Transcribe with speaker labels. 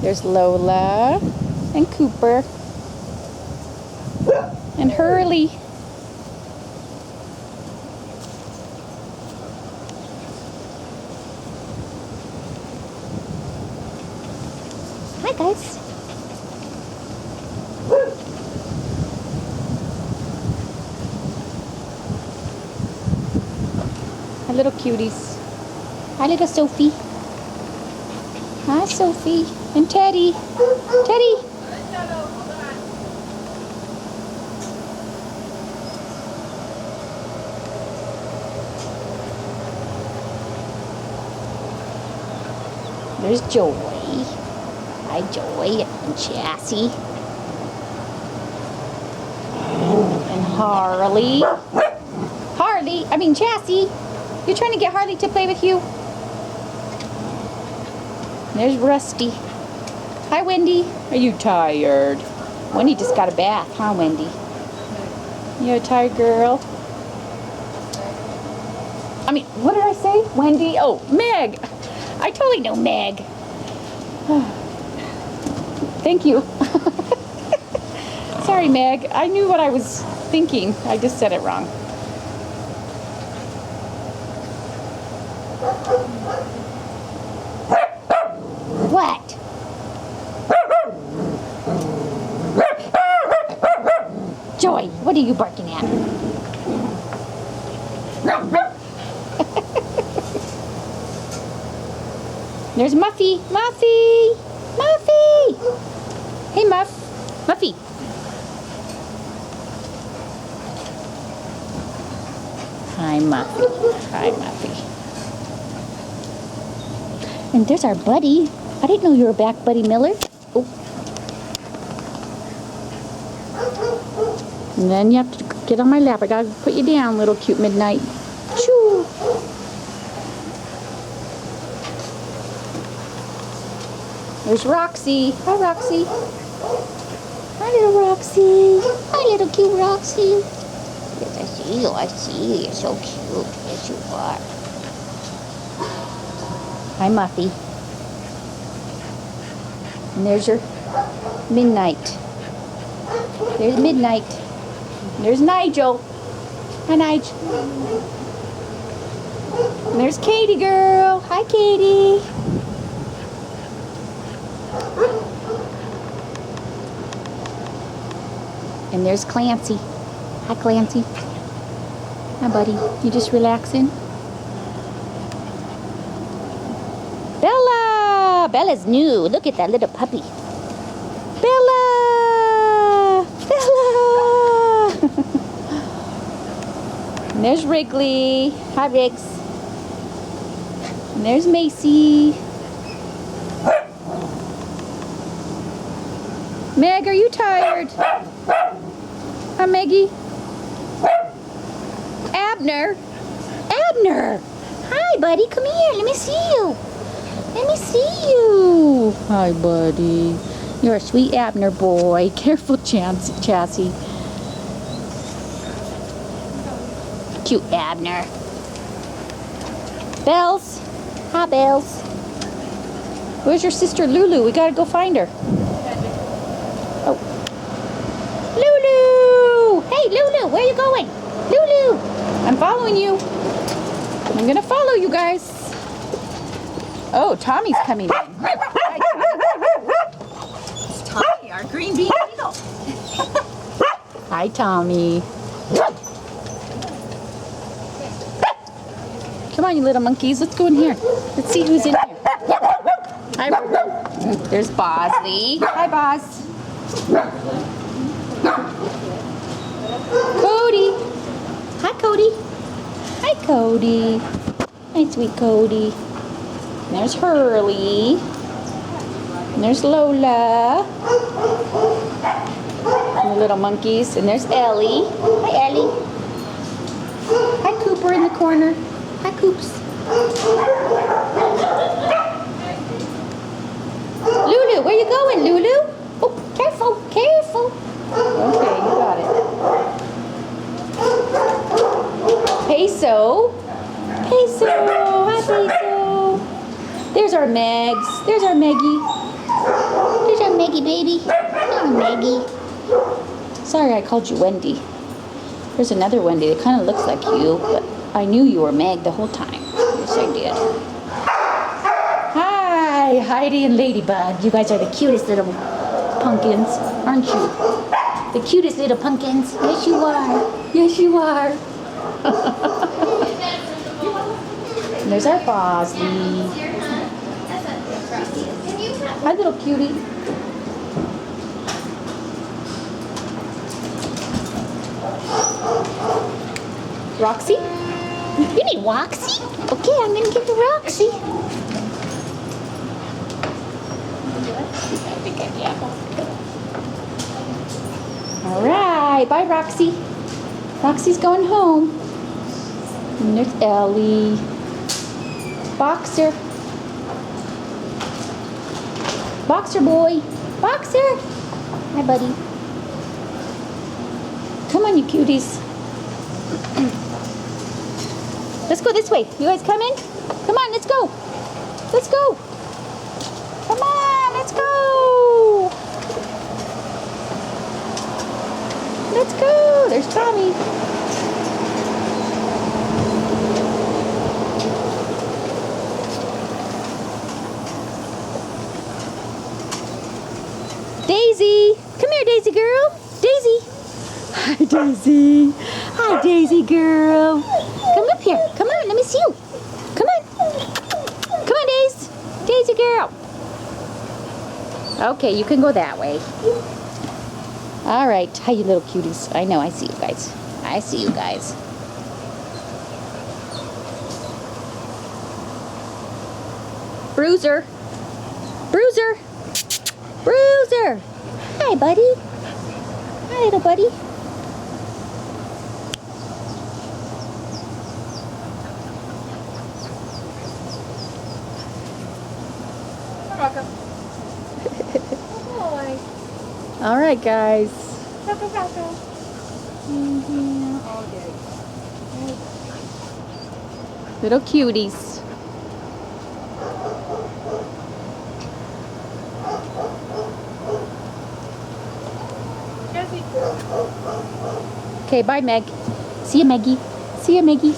Speaker 1: There's Lola and Cooper and Hurley. Hi guys. Hi little cuties. Hi little Sophie. Hi Sophie. And Teddy. Teddy. There's Joy. Hi Joy and Chassie. And Harley. Chassie. You trying to get Harley to play with you? There's Rusty. Hi Wendy. Are you tired? Wendy just got a bath, huh Wendy? You a tired girl? What did I say? Wendy? Oh, Meg. I totally know Meg. Thank you. Sorry, Meg. I knew what I was thinking. I just said it wrong. What? Joy, what are you barking at? There's Muffy. Muffy! Muffy! Hey, Muff. Muffy. Hi, Muffy. Hi, Muffy. And there's our buddy. I didn't know you were back, Buddy Miller. Oh. And then you have to get on my lap. I gotta put you down, little cute Midnight. Choo! There's Roxy. Hi, Roxy. Hi, little Roxy. Hi, little cute Roxy. Yes, I see you. I see you. You're so cute. Yes, you are. Hi, Muffy. And there's your Midnight. There's Midnight. And there's Nigel. Hi, Nigel. And there's Katie girl. Hi, Katie. And there's Clancy. Hi, Clancy. Hi, buddy. You just relaxing? Bella! Bella's new. Look at that little puppy. Bella! Bella! And there's Wrigley. Hi, Riggs. And there's Macy. Meg, are you tired? Hi, Maggie. Abner. Abner! Hi, buddy. Come here. Let me see you. Let me see you. Hi, buddy. You're a sweet Abner boy. Careful, Chassie. Cute Abner. Bells. Hi, Bells. Where's your sister Lulu? We gotta go find her. Oh. Lulu! Hey, Lulu, where are you going? Lulu! I'm following you. I'm gonna follow you guys. Oh, Tommy's coming in. Hi, Tommy. It's Tommy, our green bean beetle. Hi, Tommy. Come on, you little monkeys. Let's go in here. Let's see who's in here. Hi, there's Bosley. Hi, Boz. Cody. Hi, Cody. Hi, Cody. Hi, sweet Cody. And there's Hurley. And there's Lola. And the little monkeys. And there's Ellie. Hi, Ellie. Hi, Cooper in the corner. Hi, Coops. Lulu, where you going, Lulu? Oh, careful, careful. Okay, you got it. Peso. Peso. Hi, Peso. There's our Megs. There's our Meggie. up, Maggie, baby? Oh, Maggie. Sorry, I called you Wendy. There's another Wendy that kind of looks like you, but I knew you were Meg the whole time. Yes, I did. Hi, Heidi and Ladybug. You guys are the cutest little pumpkins, aren't you? The cutest little pumpkins. Yes, you are. Yes, you are. And there's our Bosley. Hi, little cutie. Roxy? You need Roxy? Okay, I'm gonna give you Roxy. Alright, bye Roxy. Roxy's going home. And there's Ellie. Boxer. Boxer boy. Boxer. Hi, buddy. Come on, you cuties. Let's go this way. You guys coming? Come on, let's go. Let's go. Come on, let's go. Let's go. There's Tommy. Daisy. Come here, Daisy girl. Daisy. Hi, Daisy. Hi, Daisy girl. Come up here. Come on, let me see you. Come on. Come on, Daisy. Daisy girl. Okay, you can go that way. All right. Hi, you little cuties. I know, I see you guys. I see you guys. Bruiser. Bruiser. Bruiser. Hi, buddy. Hi, little buddy. All right, guys. Little cuties. Okay, bye, Meg. See you, Maggie. See you, Maggie.